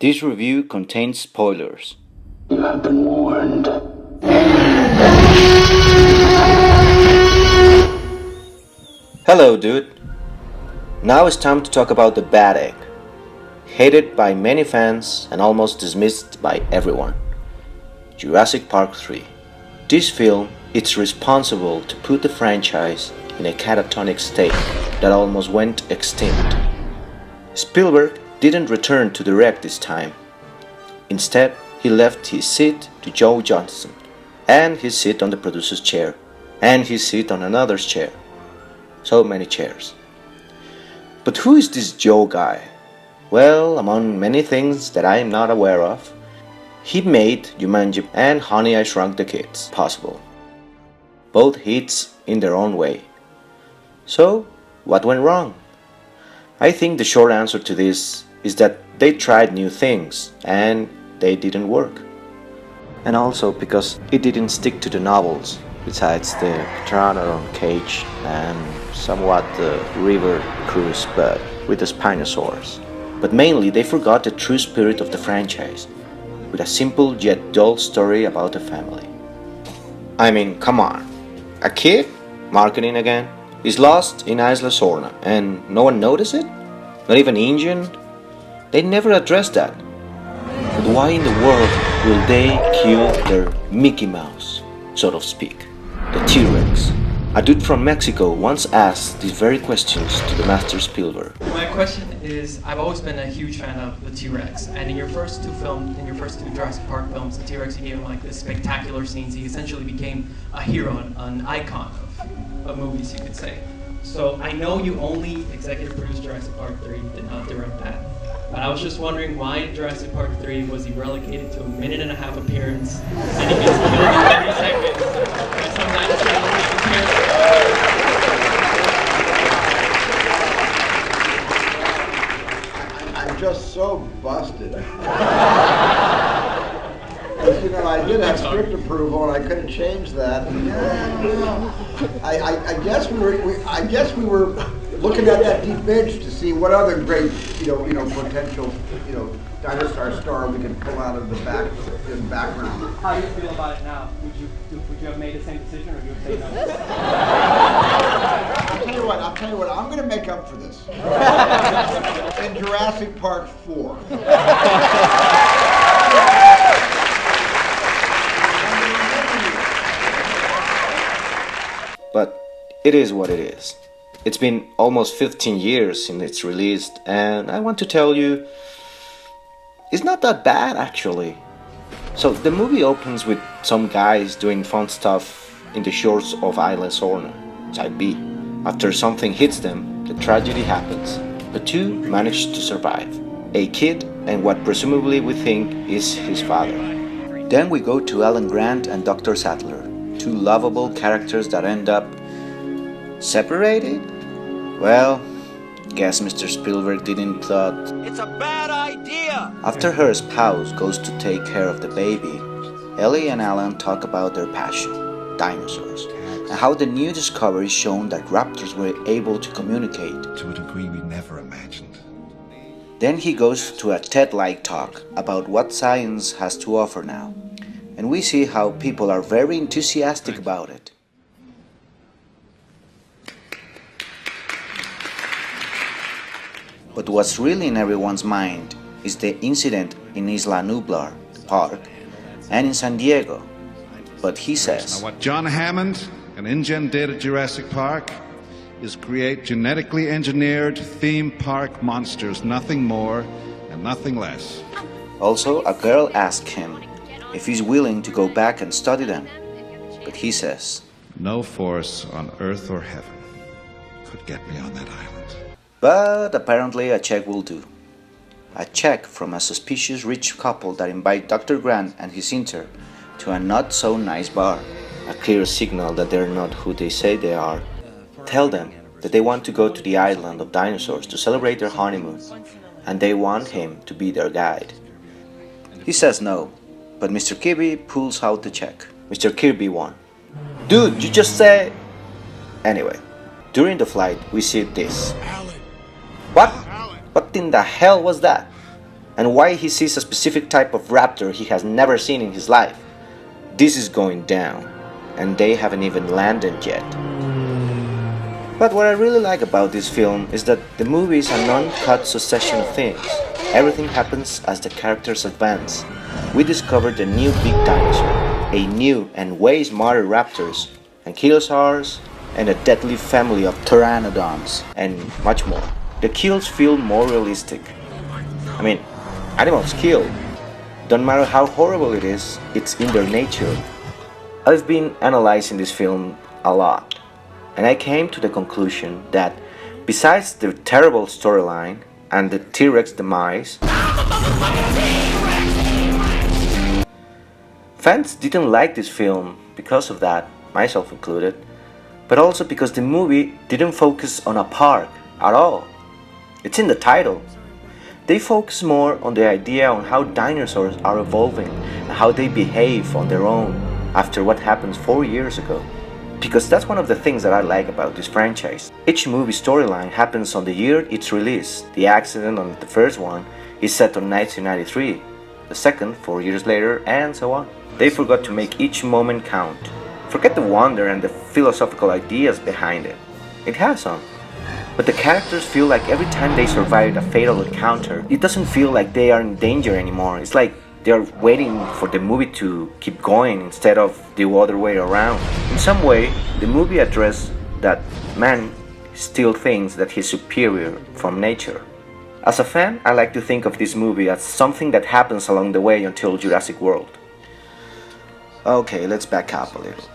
This review contains spoilers. You have been warned. Hello, dude. Now it's time to talk about the bad egg. Hated by many fans and almost dismissed by everyone. Jurassic Park 3. This film is responsible to put the franchise in a catatonic state that almost went extinct. Spielberg didn't return to direct this time. Instead, he left his seat to Joe Johnston, and his seat on the producer's chair, and his seat on another's chair. So many chairs. But who is this Joe guy? Well, among many things that I am not aware of, he made Jumanji and Honey, I Shrunk the Kids possible. Both hits in their own way. So, what went wrong? I think the short answer to this is that they tried new things and they didn't work. And also because it didn't stick to the novels, besides the Pteranodon cage and somewhat the river cruise but with the Spinosaurus. But mainly they forgot the true spirit of the franchise, with a simple yet dull story about a family. I mean, come on. A kid? Marketing again? Is lost in Isla Sorna and no one noticed it? Not even Indian? They never addressed that. But why in the world will they kill their Mickey Mouse, so to speak, the T-Rex? A dude from Mexico once asked these very questions to the master Spielberg. My question is, I've always been a huge fan of the T-Rex, and in your first two Jurassic Park films, the T-Rex, you gave him like this spectacular scenes. He essentially became a hero, an icon of movies, you could say. So I know you only executive produced Jurassic Park 3, did not direct that. But I was just wondering why in Jurassic Park 3 was he relegated to a 1.5-minute appearance and he gets killed in 30 seconds by some dinosaur appearance. I'm just so busted. You know, I did have script approval, and I couldn't change that. I guess we were looking at that deep edge to see what other great, potential, dinosaur star we could pull out of the background. How do you feel about it now? Would you have made the same decision, or you would say no? I'll tell you what. I'm going to make up for this in Jurassic Park 4. But it is what it is. It's been almost 15 years since it's released, and I want to tell you, it's not that bad actually. So the movie opens with some guys doing fun stuff in the shores of Isla Sorna, Side B. After something hits them, the tragedy happens. The two manage to survive. A kid and what presumably we think is his father. Then we go to Alan Grant and Dr. Sattler, two lovable characters that end up separated? Well, guess Mr. Spielberg didn't thought. It's a bad idea! After her spouse goes to take care of the baby, Ellie and Alan talk about their passion, dinosaurs, and how the new discovery shown that raptors were able to communicate to a degree we never imagined. Then he goes to a TED-like talk about what science has to offer now, and we see how people are very enthusiastic about it. But what's really in everyone's mind is the incident in Isla Nublar, the park, and in San Diego. But he says, Now what John Hammond and InGen did at Jurassic Park is create genetically engineered theme park monsters, nothing more and nothing less. Also, a girl asked him if he's willing to go back and study them. But he says, No force on earth or heaven could get me on that island. but apparently a check will do. A check from a suspicious rich couple that invite Dr. Grant and his intern to a not-so-nice bar. A clear signal that they're not who they say they are. Tell them that they want to go to the island of dinosaurs to celebrate their honeymoon, and they want him to be their guide. He says no, but Mr. Kirby pulls out the check. Mr. Kirby won. Dude, you just said... Anyway, during the flight we see this. What? What in the hell was that? and why he sees a specific type of raptor he has never seen in his life. This is going down, and they haven't even landed yet. But what I really like about this film is that the movie is a non-cut succession of things. Everything happens as the characters advance. We discover the new big dinosaur, a new and way smarter raptors, ankylosaurs, and a deadly family of pteranodons, and much more. The kills feel more realistic. I mean, animals kill. Don't matter how horrible it is, it's in their nature. I've been analyzing this film a lot, and I came to the conclusion that besides the terrible storyline and the T-Rex demise, fans didn't like this film because of that, myself included, but also because the movie didn't focus on a park at all. It's in the title. They focus more on the idea on how dinosaurs are evolving and how they behave on their own after what happened 4 years ago. Because that's one of the things that I like about this franchise. Each movie storyline happens on the year it's released. The accident on the first one is set on 1993, the second 4 years later, and so on. They forgot to make each moment count. Forget the wonder and the philosophical ideas behind it. It has some. But the characters feel like every time they survive a fatal encounter, it doesn't feel like they are in danger anymore. It's like they're waiting for the movie to keep going instead of the other way around. In some way, the movie addressed that man still thinks that he's superior from nature. As a fan, I like to think of this movie as something that happens along the way until Jurassic World. Okay, let's back up a little.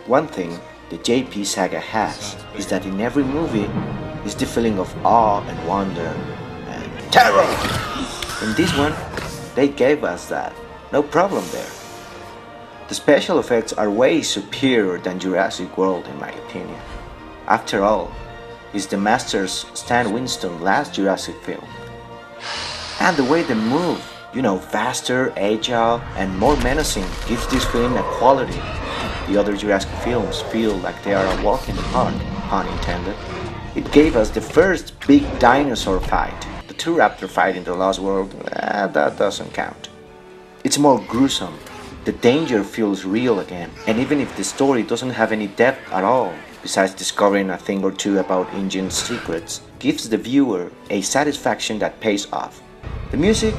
One thing the JP saga has is that in every movie is the feeling of awe and wonder and terror. In this one, they gave us that. No problem there. The special effects are way superior than Jurassic World in my opinion. After all, it's the master's Stan Winston's last Jurassic film. And the way they move, faster, agile, and more menacing gives this film a quality. The other Jurassic films feel like they are a walk in the park, pun intended. It gave us the first big dinosaur fight. The two raptor fight in the Lost World, that doesn't count. It's more gruesome. The danger feels real again. And even if the story doesn't have any depth at all, besides discovering a thing or two about Inge's secrets, gives the viewer a satisfaction that pays off. The music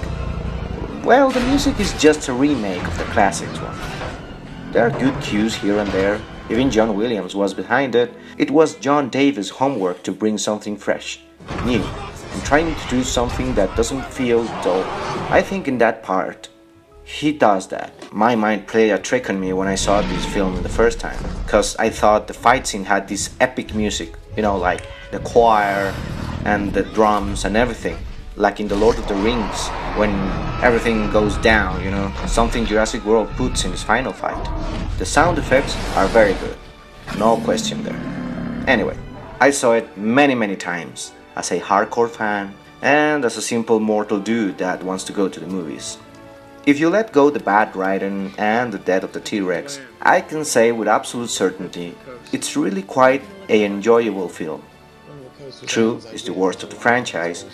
is just a remake of the classics one. There are good cues here and there. Even John Williams was behind it. It was John Davis' homework to bring something fresh, new, and trying to do something that doesn't feel dull. I think in that part, he does that. My mind played a trick on me when I saw this film the first time, because I thought the fight scene had this epic music, like the choir and the drums and everything, like in The Lord of the Rings, when everything goes down, something Jurassic World puts in its final fight. The sound effects are very good, no question there. Anyway, I saw it many times, as a hardcore fan, and as a simple mortal dude that wants to go to the movies. If you let go the bad writing and the death of the T-Rex, I can say with absolute certainty, it's really quite an enjoyable film. True, it's the worst of the franchise,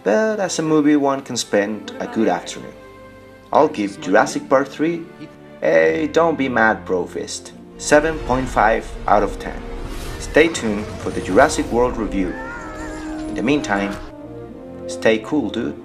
but as a movie one can spend a good afternoon. I'll give Jurassic Park 3 a don't be mad bro fist, 7.5 out of 10. Stay tuned for the Jurassic World review. In the meantime, stay cool dude.